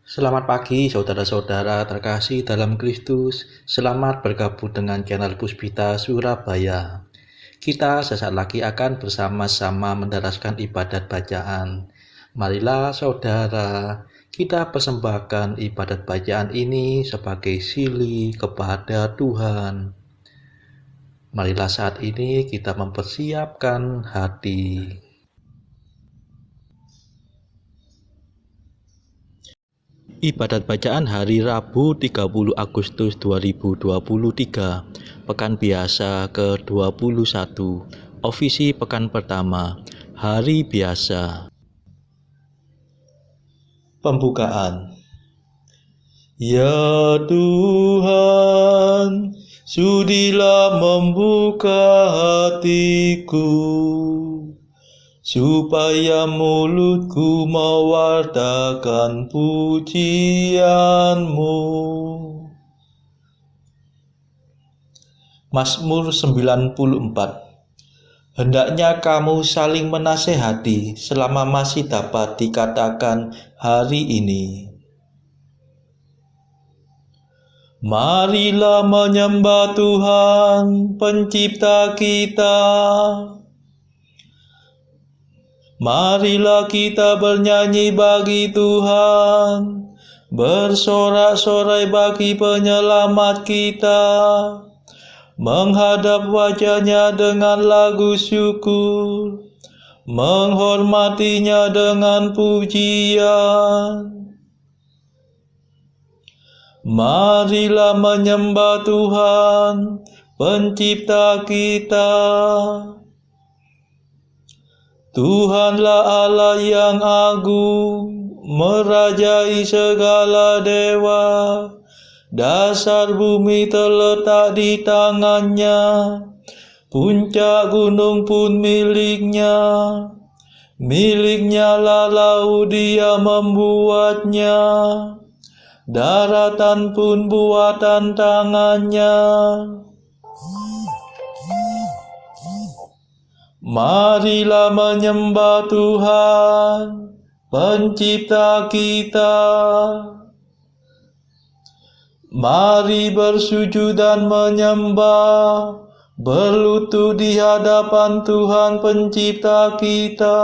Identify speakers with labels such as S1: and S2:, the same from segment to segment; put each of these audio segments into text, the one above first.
S1: Selamat pagi saudara-saudara terkasih dalam Kristus. Selamat bergabung dengan channel Puspita Surabaya. Kita sesaat lagi akan bersama-sama mendaraskan ibadat bacaan. Marilah saudara, kita persembahkan ibadat bacaan ini sebagai sili kepada Tuhan. Marilah saat ini kita mempersiapkan hati. Ibadat bacaan hari Rabu 30 Agustus 2023, Pekan Biasa ke-21, Ofisi Pekan Pertama, Hari Biasa. Pembukaan. Ya Tuhan, sudilah membuka hatiku, supaya mulutku mewartakan pujian-Mu. Mazmur 94. Hendaknya kamu saling menasehati selama masih dapat dikatakan hari ini. Marilah menyembah Tuhan, Pencipta kita. Marilah kita bernyanyi bagi Tuhan, bersorak-sorai bagi penyelamat kita, menghadap wajah-Nya dengan lagu syukur, menghormati-Nya dengan pujian. Marilah menyembah Tuhan, Pencipta kita. Tuhanlah Allah yang agung, merajai segala dewa. Dasar bumi terletak di tangan-Nya, puncak gunung pun milik-Nya. Milik-Nya lah laut, Dia membuatnya, daratan pun buatan tangan-Nya. Marilah menyembah Tuhan, Pencipta kita. Mari bersujud dan menyembah, berlutut di hadapan Tuhan Pencipta kita.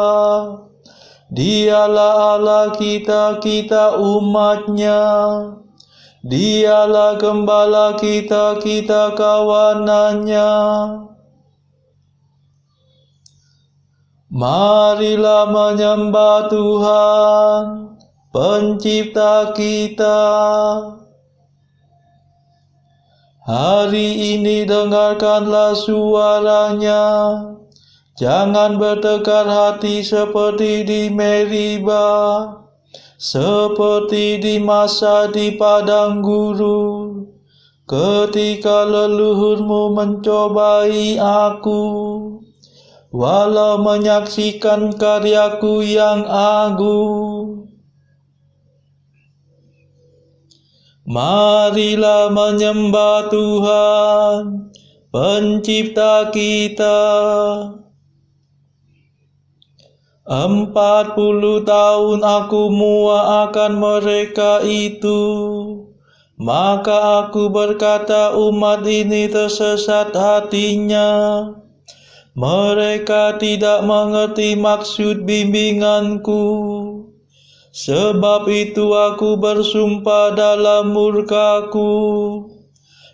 S1: Dialah Allah kita, kita umat-Nya. Dialah Gembala kita, kita kawanan-Nya. Marilah menyembah Tuhan, Pencipta kita. Hari ini dengarkanlah suara-Nya. Jangan bertekar hati seperti di Meribah, seperti di masa di padang gurun, ketika leluhurmu mencobai aku, walau menyaksikan karyaku yang agung. Marilah menyembah Tuhan, Pencipta kita. 40 tahun aku muak akan mereka itu. Maka aku berkata, umat ini tersesat hatinya. Mereka tidak mengerti maksud bimbinganku. Sebab itu aku bersumpah dalam murkaku,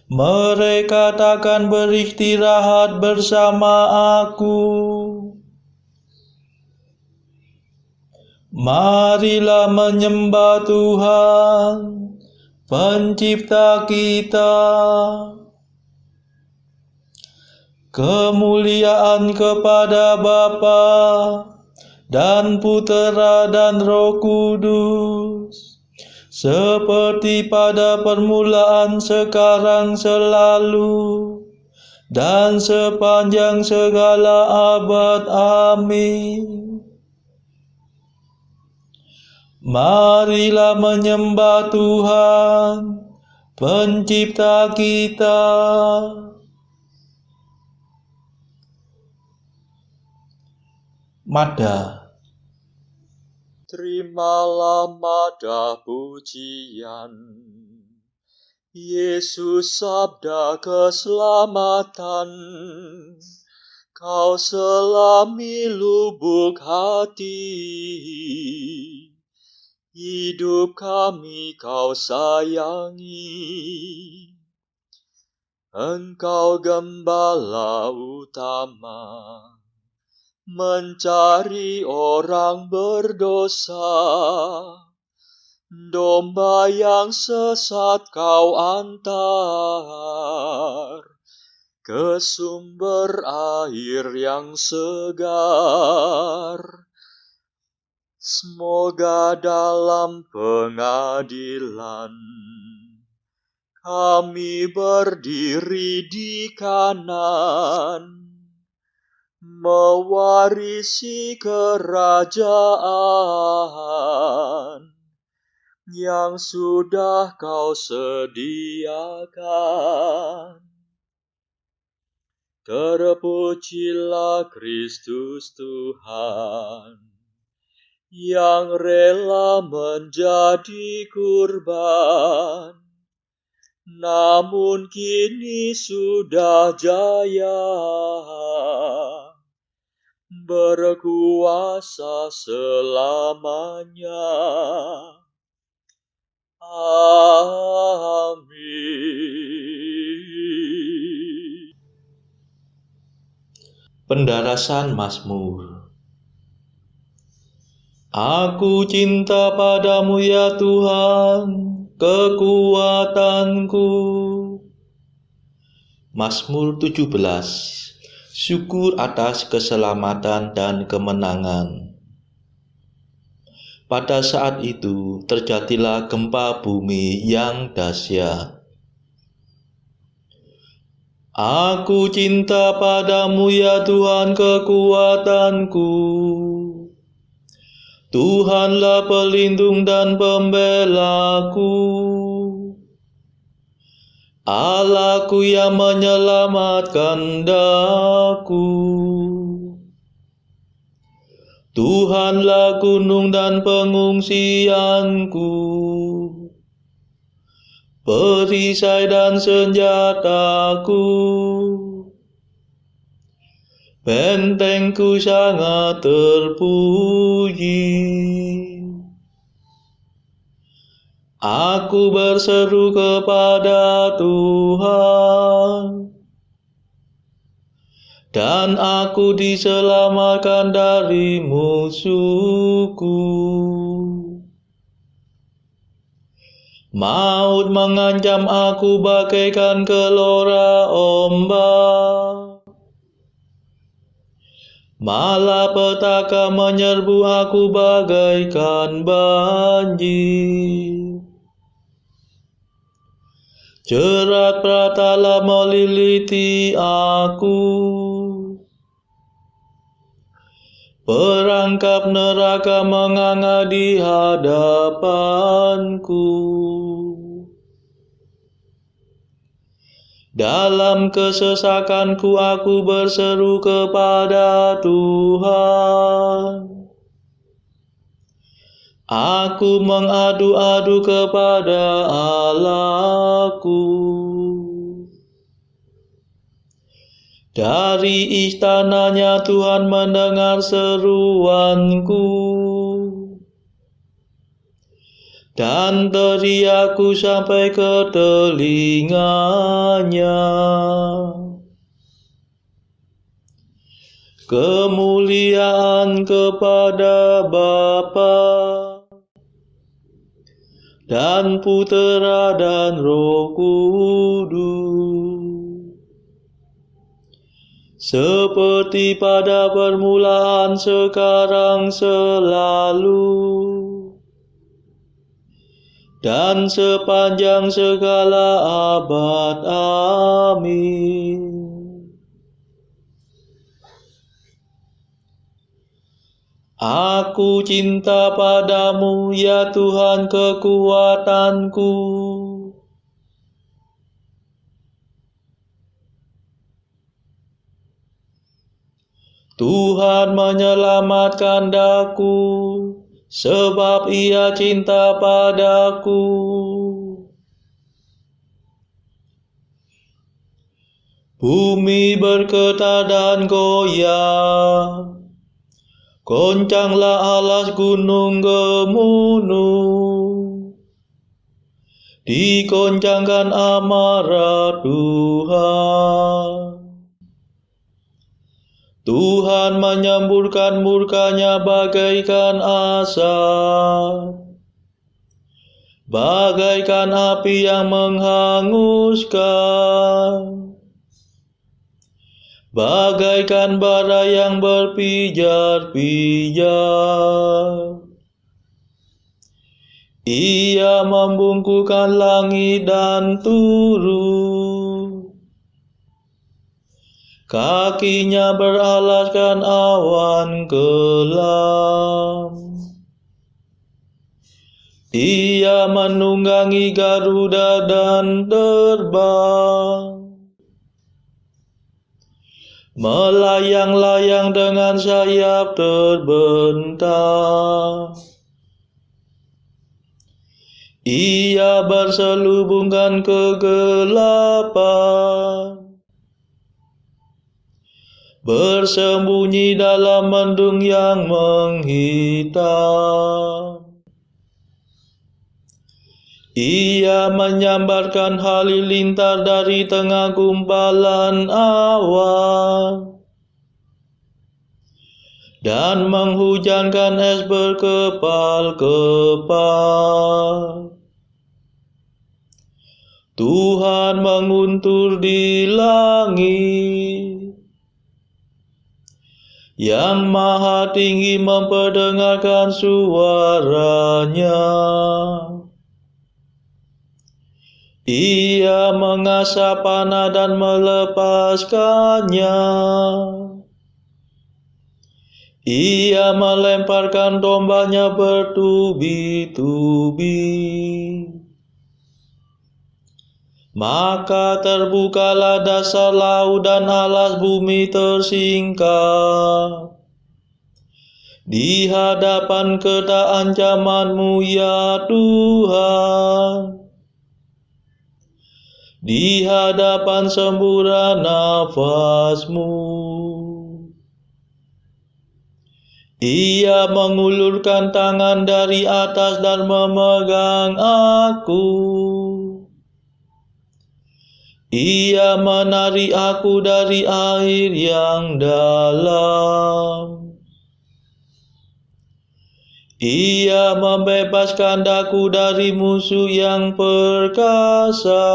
S1: mereka takkan beristirahat bersama aku. Marilah menyembah Tuhan, Pencipta kita. Kemuliaan kepada Bapa dan Putera dan Roh Kudus, seperti pada permulaan, sekarang, selalu, dan sepanjang segala abad. Amin. Marilah menyembah Tuhan, Pencipta kita. Mada.
S2: terimalah madah pujian. Yesus sabda keselamatan, Kau selami lubuk hati. Hidup kami Kau sayangi. Engkau gembala utama, mencari orang berdosa. Domba yang sesat Kau antar ke sumber air yang segar. Semoga dalam pengadilan kami berdiri di kanan, mewarisi kerajaan yang sudah Kau sediakan. Terpujilah Kristus Tuhan, yang rela menjadi kurban, namun kini sudah jaya, berkuasa selamanya. Amin.
S1: Pendarasan Mazmur. Aku cinta padamu ya Tuhan, kekuatanku. Mazmur 17. Syukur atas keselamatan dan kemenangan. Pada saat itu terjadilah gempa bumi yang dahsyat. Aku cinta padamu ya Tuhan kekuatanku. Tuhanlah pelindung dan pembelaku, Allahku yang menyelamatkan daku. Tuhanlah gunung dan pengungsianku, perisai dan senjataku. Bentengku sangat terpuji. Aku berseru kepada Tuhan, dan aku diselamatkan dari musuhku. Maut mengancam aku bagaikan gelora ombak, malapetaka menyerbu aku bagaikan banjir. Jerat pratala meliliti aku, perangkap neraka menganga di hadapanku. Dalam kesesakanku aku berseru kepada Tuhan. Aku mengadu-adu kepada Allahku. Dari istananya Tuhan mendengar seruanku, dan teriakku sampai ke telinganya. Kemuliaan kepada Bapa dan Putera dan Roh Kudus, seperti pada permulaan, sekarang, selalu, dan sepanjang segala abad. Amin. Aku cinta padamu ya Tuhan kekuatanku. Tuhan menyelamatkan daku sebab Ia cinta padaku. Bumi bergetar dan goyah, goncanglah alas gunung gemuruh, digoncangkan amarah Tuhan. Tuhan menyemburkan murka-Nya bagaikan asap, bagaikan api yang menghanguskan, bagaikan bara yang berpijar-pijar. Ia membungkukkan langit dan turun, kaki-Nya beralaskan awan kelam. Ia menunggangi Garuda dan terbang, melayang-layang dengan sayap terbentang. Ia berselubungkan kegelapan, bersembunyi dalam mendung yang menghitam. Ia menyambarkan halilintar dari tengah gumpalan awan, dan menghujankan es berkepal-kepal. Tuhan menguntur di langit, Yang Maha Tinggi memperdengarkan suara-Nya. Ia mengasah panah dan melepaskannya. Ia melemparkan tombaknya bertubi-tubi. Maka terbukalah dasar laut dan alas bumi tersingkap di hadapan ketak ancaman-Mu, ya Tuhan, di hadapan semburan nafas-Mu. Ia mengulurkan tangan dari atas dan memegang aku. Ia menarik aku dari air yang dalam. Ia membebaskan daku dari musuh yang perkasa,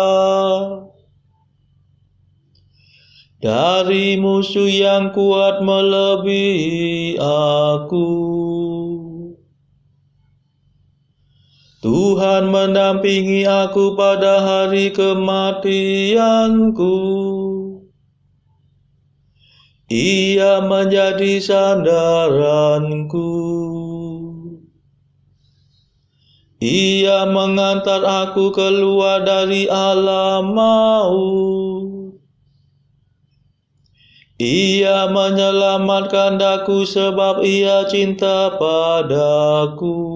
S1: dari musuh yang kuat melebihi aku. Tuhan mendampingi aku pada hari kematianku. Ia menjadi sandaranku. Ia mengantar aku keluar dari alam maut. Ia menyelamatkan daku sebab Ia cinta padaku.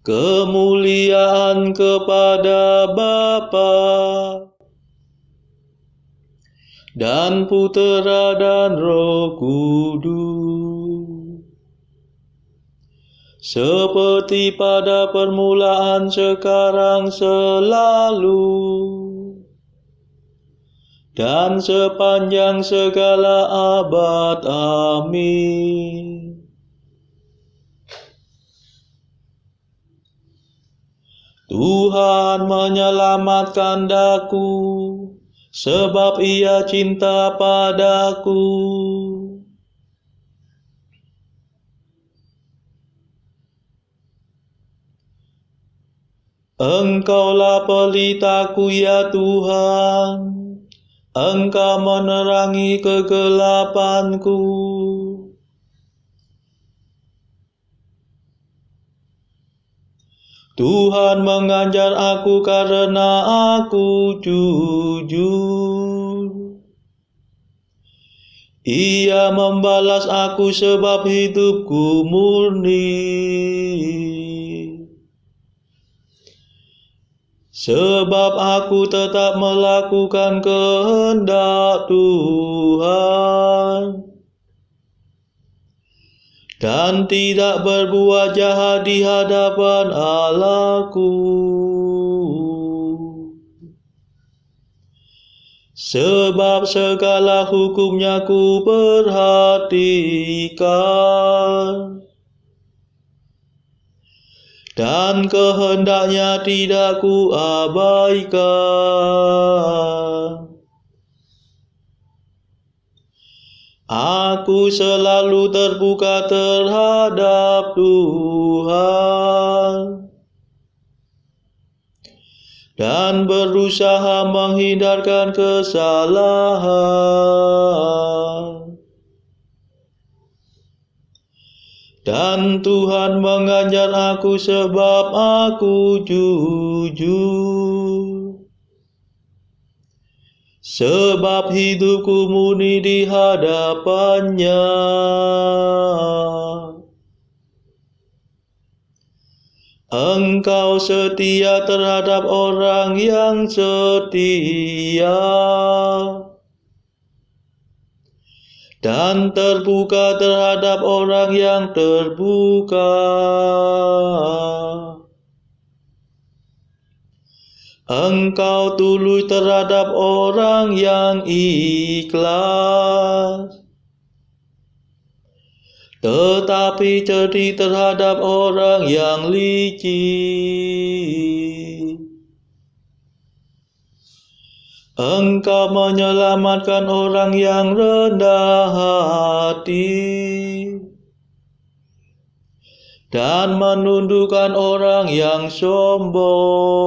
S1: Kemuliaan kepada Bapa dan Putera dan Roh Kudus, seperti pada permulaan, sekarang, selalu, dan sepanjang segala abad. Amin. Tuhan menyelamatkan daku, sebab Ia cinta padaku. Engkaulah pelitaku, ya Tuhan, Engkau menerangi kegelapanku. Tuhan mengajar aku karena aku jujur. Ia membalas aku sebab hidupku murni, sebab aku tetap melakukan kehendak Tuhan dan tidak berbuat jahat di hadapan Allahku. Sebab segala hukumnya ku perhatikan, dan kehendaknya tidak ku abaikan. Aku selalu terbuka terhadap Tuhan dan berusaha menghindarkan kesalahan. Dan Tuhan mengajar aku sebab aku jujur, sebab hidupku murni di hadapannya. Engkau setia terhadap orang yang setia dan terbuka terhadap orang yang terbuka. Engkau tulus terhadap orang yang ikhlas, tetapi cerdik terhadap orang yang licik. Engkau menyelamatkan orang yang rendah hati dan menundukkan orang yang sombong.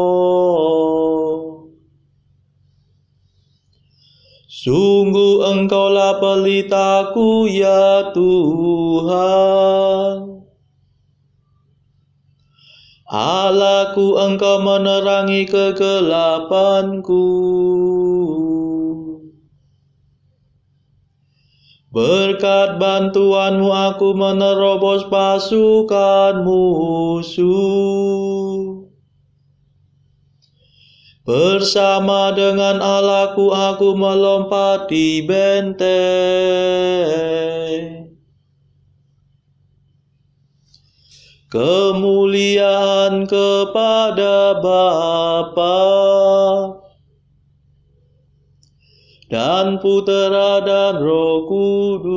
S1: Sungguh Engkaulah pelitaku ya Tuhan, Allahku, Engkau menerangi kegelapanku. Berkat bantuanmu aku menerobos pasukan musuh. Bersama dengan Allahku aku melompati benteng. Kemuliaan kepada Bapa dan Putera dan Roh Kudus,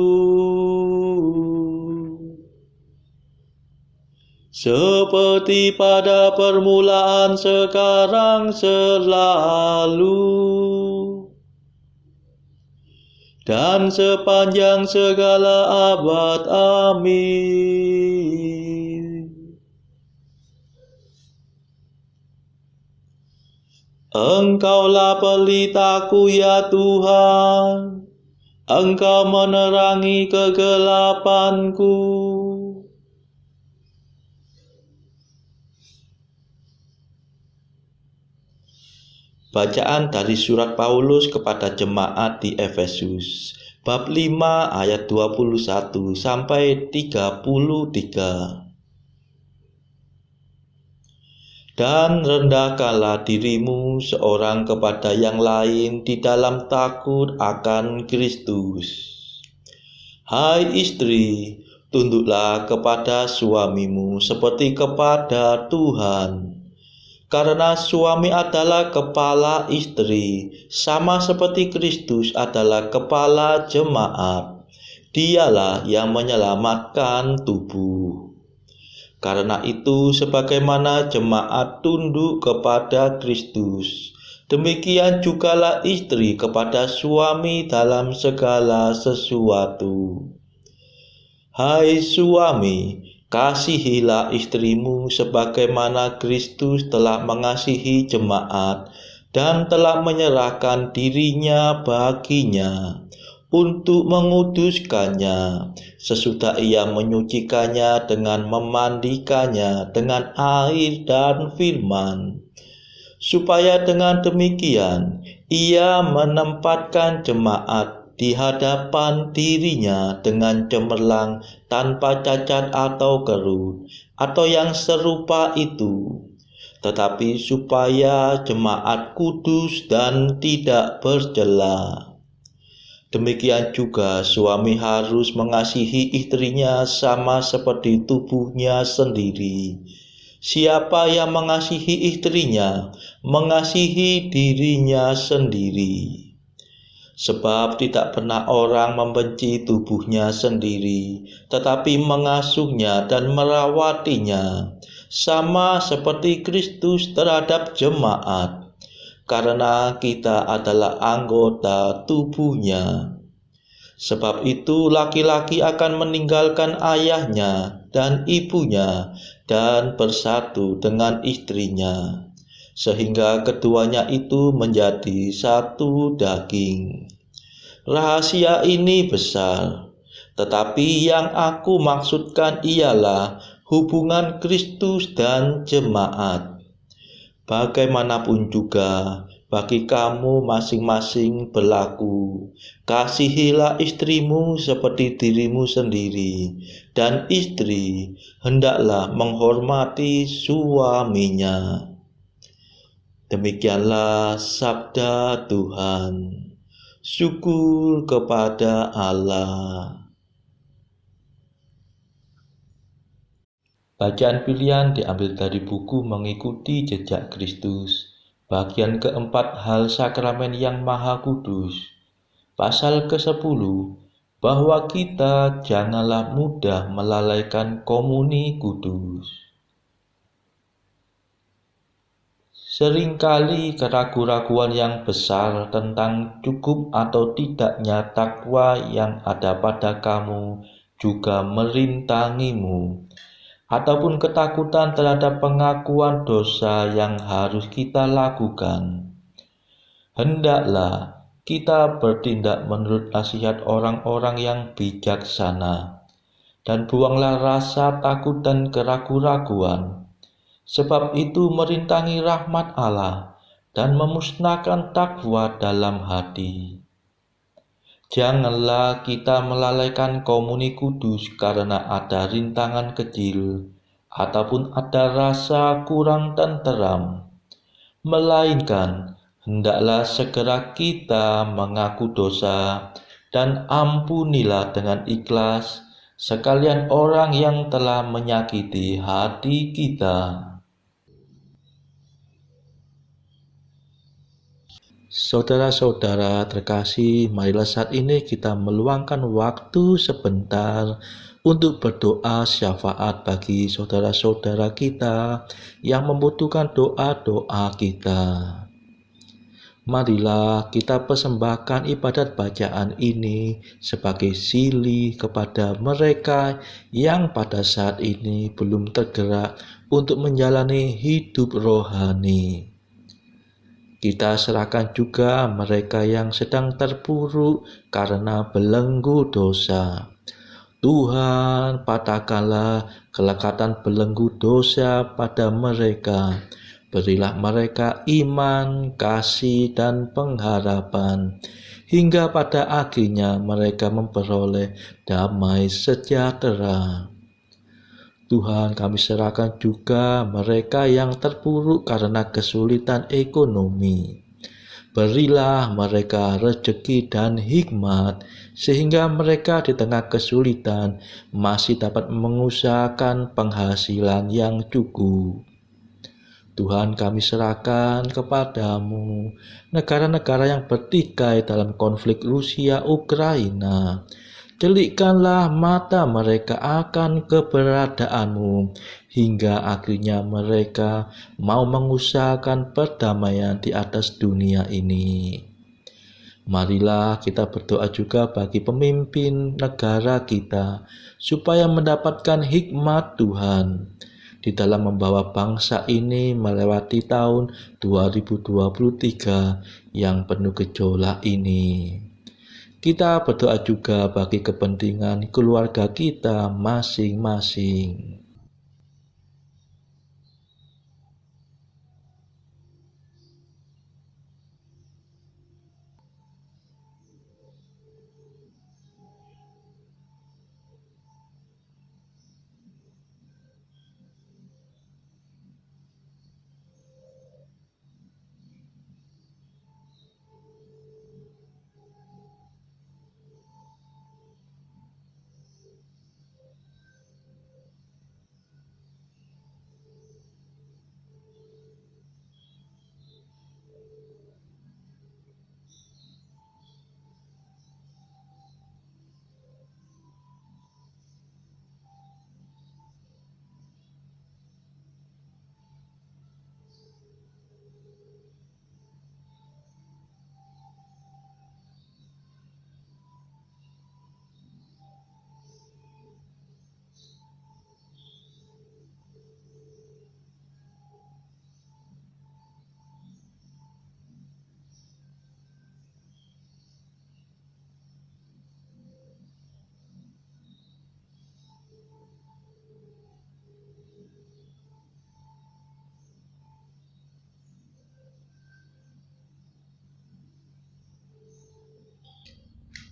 S1: seperti pada permulaan, sekarang, selalu, dan sepanjang segala abad. Amin. Engkaulah pelitaku ya Tuhan, Engkau menerangi kegelapanku. Bacaan dari surat Paulus kepada jemaat di Efesus, bab 5 ayat 21 sampai 33. Dan rendahkanlah dirimu seorang kepada yang lain di dalam takut akan Kristus. Hai istri, tunduklah kepada suamimu seperti kepada Tuhan. Karena suami adalah kepala istri, sama seperti Kristus adalah kepala jemaat. Dialah yang menyelamatkan tubuh. Karena itu, sebagaimana jemaat tunduk kepada Kristus, demikian jugalah istri kepada suami dalam segala sesuatu. Hai suami, kasihilah istrimu sebagaimana Kristus telah mengasihi jemaat dan telah menyerahkan dirinya baginya untuk menguduskannya, sesudah ia menyucikannya dengan memandikannya dengan air dan firman, supaya dengan demikian ia menempatkan jemaat di hadapan dirinya dengan cemerlang tanpa cacat atau kerut, atau yang serupa itu, tetapi supaya jemaat kudus dan tidak bercela. Demikian juga suami harus mengasihi istrinya sama seperti tubuhnya sendiri. Siapa yang mengasihi istrinya, mengasihi dirinya sendiri. Sebab tidak pernah orang membenci tubuhnya sendiri, tetapi mengasuhnya dan merawatinya, sama seperti Kristus terhadap jemaat, karena kita adalah anggota tubuhnya. Sebab itu laki-laki akan meninggalkan ayahnya dan ibunya dan bersatu dengan istrinya, sehingga keduanya itu menjadi satu daging. Rahasia ini besar, tetapi yang aku maksudkan ialah hubungan Kristus dan jemaat. Bagaimanapun juga, bagi kamu masing-masing berlaku, kasihilah istrimu seperti dirimu sendiri, dan istri hendaklah menghormati suaminya. Demikianlah sabda Tuhan. Syukur kepada Allah. Bacaan pilihan diambil dari buku Mengikuti Jejak Kristus, bagian keempat hal sakramen yang Maha Kudus. Pasal ke-10, bahwa kita janganlah mudah melalaikan komuni kudus. Seringkali keraguan-raguan yang besar tentang cukup atau tidaknya takwa yang ada pada kamu juga merintangimu, ataupun ketakutan terhadap pengakuan dosa yang harus kita lakukan. Hendaklah kita bertindak menurut nasihat orang-orang yang bijaksana, dan buanglah rasa takut dan keraguan-raguan, sebab itu merintangi rahmat Allah dan memusnahkan takwa dalam hati. Janganlah kita melalaikan komuni kudus karena ada rintangan kecil ataupun ada rasa kurang tenteram, melainkan hendaklah segera kita mengaku dosa dan ampunilah dengan ikhlas sekalian orang yang telah menyakiti hati kita. Saudara-saudara terkasih, marilah saat ini kita meluangkan waktu sebentar untuk berdoa syafaat bagi saudara-saudara kita yang membutuhkan doa-doa kita. Marilah kita persembahkan ibadat bacaan ini sebagai silih kepada mereka yang pada saat ini belum tergerak untuk menjalani hidup rohani. Kita serahkan juga mereka yang sedang terpuruk karena belenggu dosa. Tuhan, patahkanlah kelekatan belenggu dosa pada mereka. Berilah mereka iman, kasih, dan pengharapan, hingga pada akhirnya mereka memperoleh damai sejahtera. Tuhan, kami serahkan juga mereka yang terpuruk karena kesulitan ekonomi. Berilah mereka rezeki dan hikmat, sehingga mereka di tengah kesulitan masih dapat mengusahakan penghasilan yang cukup. Tuhan, kami serahkan kepadamu negara-negara yang bertikai dalam konflik Rusia-Ukraina. Celikkanlah mata mereka akan keberadaanmu, hingga akhirnya mereka mau mengusahakan perdamaian di atas dunia ini. Marilah kita berdoa juga bagi pemimpin negara kita, supaya mendapatkan hikmat Tuhan di dalam membawa bangsa ini melewati tahun 2023 yang penuh gejolak ini. Kita berdoa juga bagi kepentingan keluarga kita masing-masing.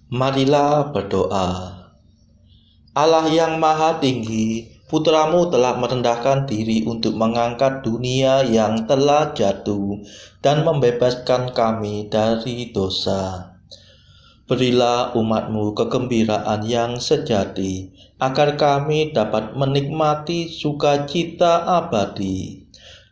S1: Marilah berdoa. Allah yang Maha Tinggi, Putra-Mu telah merendahkan diri untuk mengangkat dunia yang telah jatuh dan membebaskan kami dari dosa. Berilah umat-Mu kegembiraan yang sejati, agar kami dapat menikmati sukacita abadi.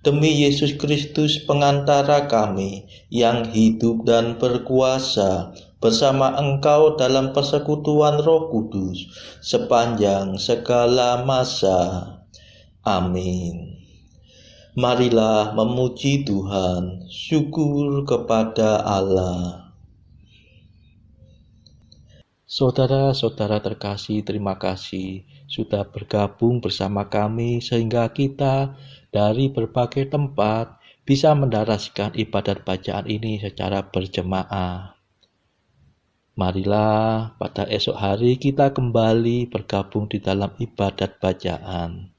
S1: Demi Yesus Kristus pengantara kami, yang hidup dan berkuasa bersama Engkau dalam persekutuan Roh Kudus, sepanjang segala masa. Amin. Marilah memuji Tuhan, syukur kepada Allah. Saudara-saudara terkasih, terima kasih sudah bergabung bersama kami sehingga kita dari berbagai tempat bisa mendaraskan ibadat bacaan ini secara berjemaah. Marilah pada esok hari kita kembali bergabung di dalam ibadat bacaan.